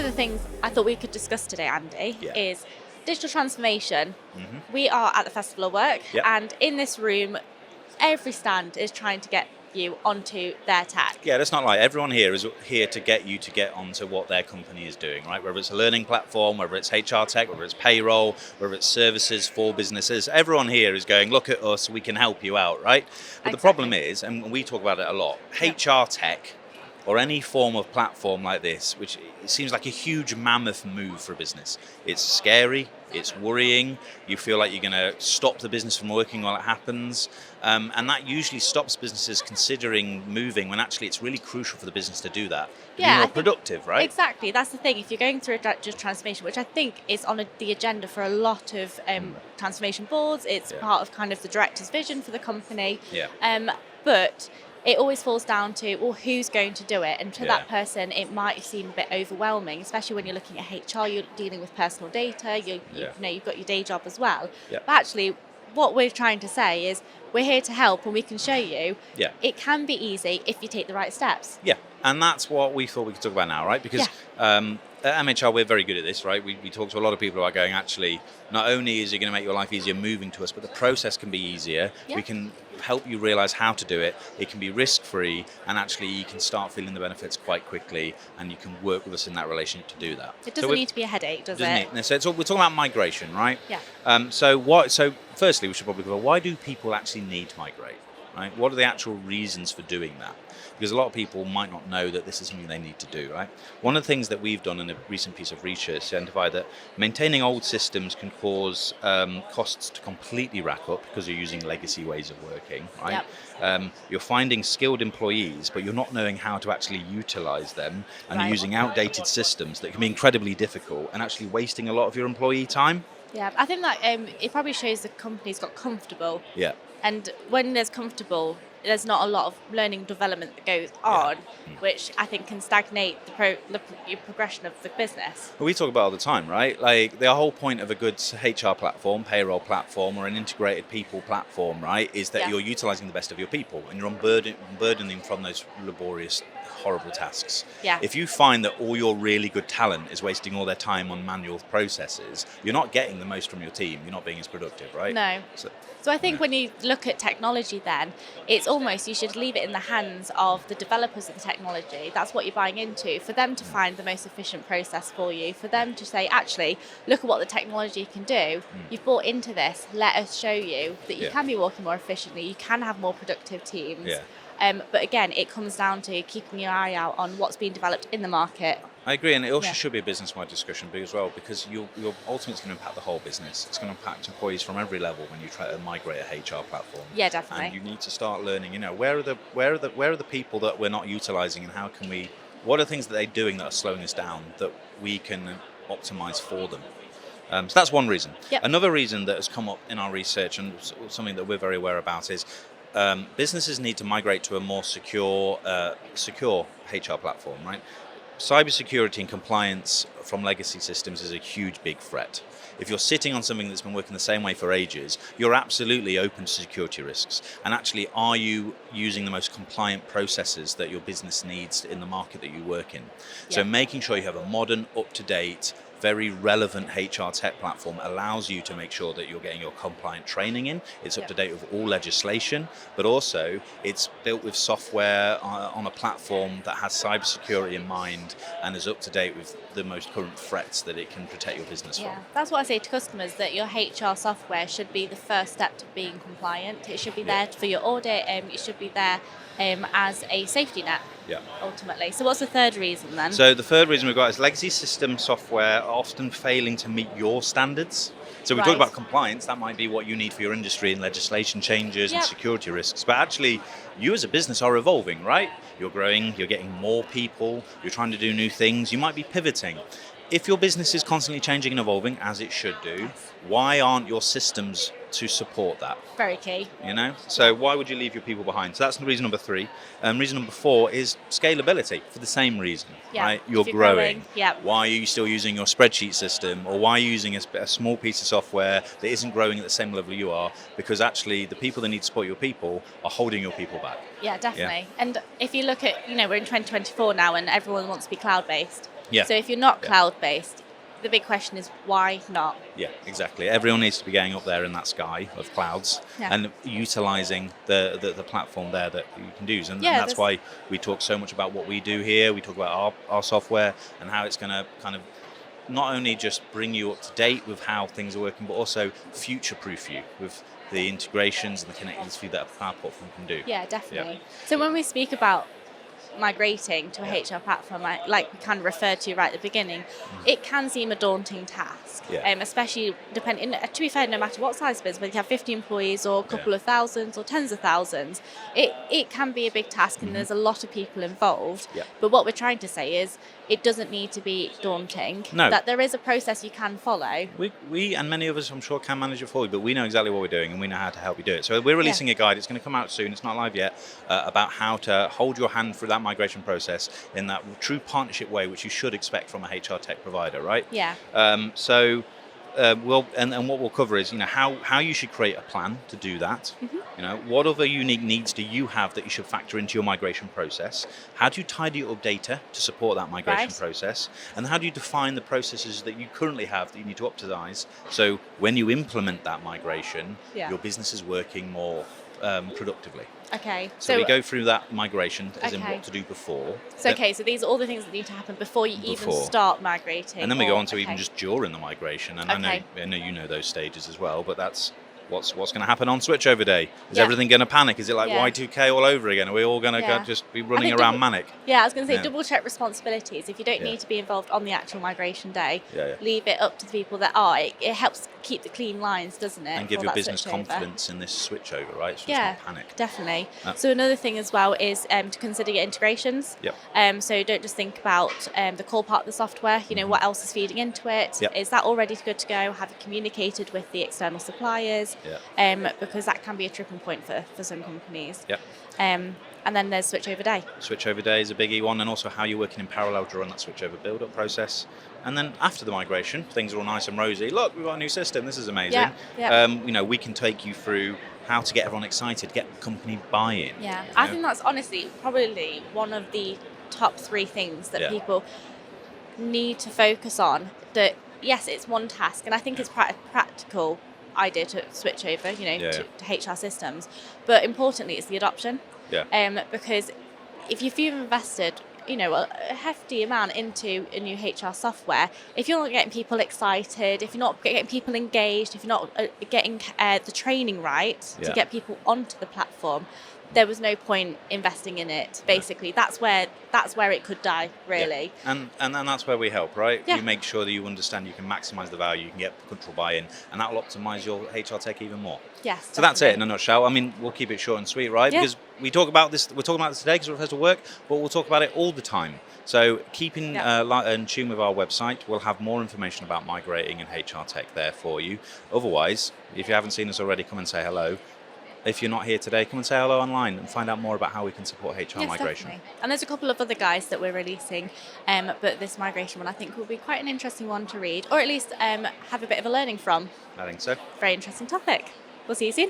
of the things I thought we could discuss today, Andy, Yeah. is digital transformation. Mm-hmm. We are at the Festival of Work, Yep. and in this room, every stand is trying to get you onto their tech. Yeah, that's not like everyone here is here to get you to get onto what their company is doing, right? Whether it's a learning platform, whether it's HR tech, whether it's payroll, whether it's services for businesses, everyone here is going, look at us, we can help you out, right? But the problem is, and we talk about it a lot, HR tech or any form of platform like this, which it seems like a huge mammoth move for a business. It's scary, it's worrying, you feel like you're going to stop the business from working while it happens, and that usually stops businesses considering moving when actually it's really crucial for the business to do that. To be more productive, right? Exactly, that's the thing. If you're going through a digital transformation, which I think is on the agenda for a lot of transformation boards, it's part of kind of the director's vision for the company. But it always falls down to, well, who's going to do it? And to that person, it might seem a bit overwhelming, especially when you're looking at HR, you're dealing with personal data, you know, you've got your day job as well. But actually, what we're trying to say is we're here to help and we can show you it can be easy if you take the right steps. Yeah, and that's what we thought we could talk about now, right? Because at MHR, we're very good at this, right? We talk to a lot of people about going, actually, not only is it going to make your life easier moving to us, but the process can be easier. We can help you realize how to do it. It can be risk-free, and actually you can start feeling the benefits quite quickly, and you can work with us in that relationship to do that. It doesn't need to be a headache, does it? So we're talking about migration, right? Yeah. So firstly, we should probably cover, why do people actually need to migrate? Right? What are the actual reasons for doing that? Because a lot of people might not know that this is something they need to do, right? One of the things that we've done in a recent piece of research to identify that maintaining old systems can cause costs to completely rack up because you're using legacy ways of working, right? You're finding skilled employees, but you're not knowing how to actually utilize them, and you're using outdated systems that can be incredibly difficult and actually wasting a lot of your employee time. Yeah, I think that it probably shows the company's got comfortable. Yeah. And when there's comfortable, there's not a lot of learning and development that goes on, which I think can stagnate the progression of the business. Well, we talk about it all the time, right? Like the whole point of a good HR platform, payroll platform, or an integrated people platform, right, is that you're utilizing the best of your people and you're unburdening from those laborious, horrible tasks. Yeah. If you find that all your really good talent is wasting all their time on manual processes, you're not getting the most from your team. You're not being as productive, right? No. So I think when you look at technology then, it's almost you should leave it in the hands of the developers of the technology. That's what you're buying into, for them to find the most efficient process for you, for them to say, actually, look at what the technology can do. You've bought into this, let us show you that you can be working more efficiently, you can have more productive teams. But again, it comes down to keeping your eye out on what's being developed in the market. I agree, and it also should be a business-wide discussion because you're ultimately going to impact the whole business. It's going to impact employees from every level when you try to migrate a HR platform. Yeah, definitely. And you need to start learning. You know, where are the people that we're not utilizing, and how can we? What are things that they're doing that are slowing us down that we can optimize for them? So that's one reason. Another reason that has come up in our research and something that we're very aware about is businesses need to migrate to a more secure HR platform, right? Cybersecurity and compliance from legacy systems is a huge, big threat. If you're sitting on something that's been working the same way for ages, you're absolutely open to security risks. And actually, are you using the most compliant processes that your business needs in the market that you work in? So making sure you have a modern, up-to-date, very relevant HR tech platform allows you to make sure that you're getting your compliant training in. It's up to date with all legislation, but also it's built with software on a platform that has cybersecurity in mind and is up to date with the most current threats that it can protect your business from. That's what I say to customers, that your HR software should be the first step to being compliant. It should be there for your audit, it should be there as a safety net. Ultimately. So what's the third reason then? So the third reason we've got is legacy system software often failing to meet your standards. So we talk about compliance, that might be what you need for your industry and legislation changes and security risks. But actually, you as a business are evolving, right? You're growing, you're getting more people, you're trying to do new things, you might be pivoting. If your business is constantly changing and evolving, as it should do, why aren't your systems to support that? Very key. You know? So why would you leave your people behind? So that's reason number 3. Reason number 4 is scalability, for the same reason, right? You're growing. Why are you still using your spreadsheet system? Or why are you using a small piece of software that isn't growing at the same level you are? Because actually the people that need to support your people are holding your people back. Yeah, definitely. And if you look at, we're in 2024 now and everyone wants to be cloud-based. Yeah. So if you're not cloud-based, the big question is why not? Yeah, exactly. Everyone needs to be getting up there in that sky of clouds and utilising the platform there that you can use. And that's why we talk so much about what we do here. We talk about our software and how it's going to kind of not only just bring you up to date with how things are working, but also future-proof you with the integrations and the connectivity that a cloud platform can do. Yeah, definitely. Yeah. So when we speak about migrating to a HR platform, like we kind of referred to right at the beginning, it can seem a daunting task, especially depending, to be fair, no matter what size business, whether you have 50 employees or a couple of thousands or tens of thousands, it can be a big task and there's a lot of people involved. But what we're trying to say is it doesn't need to be daunting, that there is a process you can follow. We and many of us, I'm sure, can manage it for you, but we know exactly what we're doing and we know how to help you do it. So we're releasing a guide, it's going to come out soon, it's not live yet, about how to hold your hand through that migration process in that true partnership way, which you should expect from a HR tech provider, right? Yeah. What we'll cover is, how you should create a plan to do that. What other unique needs do you have that you should factor into your migration process? How do you tidy up data to support that migration process? And how do you define the processes that you currently have that you need to optimize? So when you implement that migration, your business is working more productively. Okay. So we go through that migration as in what to do before. So so these are all the things that need to happen before you even start migrating. And then we go on to even just during the migration. And I know you know those stages as well, but that's what's going to happen on switchover day. Is everything going to panic? Is it like Y2K all over again? Are we all going to just be running around manic? Yeah, I was going to say double check responsibilities. If you don't need to be involved on the actual migration day, leave it up to the people that are. It helps keep the clean lines, doesn't it? And give your business confidence in this switchover, right? So it's not panic. Definitely. So another thing as well is to consider your integrations. So don't just think about the core part of the software. What else is feeding into it? Is that already good to go? Have you communicated with the external suppliers? Because that can be a tripping point for some companies. And then there's switchover day. Switchover day is a biggie one, and also how you're working in parallel to run that switchover build-up process. And then after the migration, things are all nice and rosy. Look, we've got a new system. This is amazing. We can take you through how to get everyone excited, get company buy-in. Yeah, I think that's honestly probably one of the top 3 things that people need to focus on. That yes, it's one task, and I think it's practical idea to switch over, to HR systems. But importantly, it's the adoption. Because if you've invested, a hefty amount into a new HR software, if you're not getting people excited, if you're not getting people engaged, if you're not getting the training right to get people onto the platform, there was no point investing in it. Basically, that's where it could die, really. And that's where we help, right? We make sure that you understand you can maximize the value, you can get control buy-in, and that will optimize your HR tech even more. Yes. So that's it in a nutshell. I mean, we'll keep it short and sweet, right? Because we talk about this. We're talking about this today because we're supposed to work, but we'll talk about it all the time. So keep in tune with our website. We'll have more information about migrating and HR tech there for you. Otherwise, if you haven't seen us already, come and say hello. If you're not here today, come and say hello online and find out more about how we can support HR migration. Definitely. And there's a couple of other guides that we're releasing, but this migration one I think will be quite an interesting one to read, or at least have a bit of a learning from. I think so. Very interesting topic. We'll see you soon.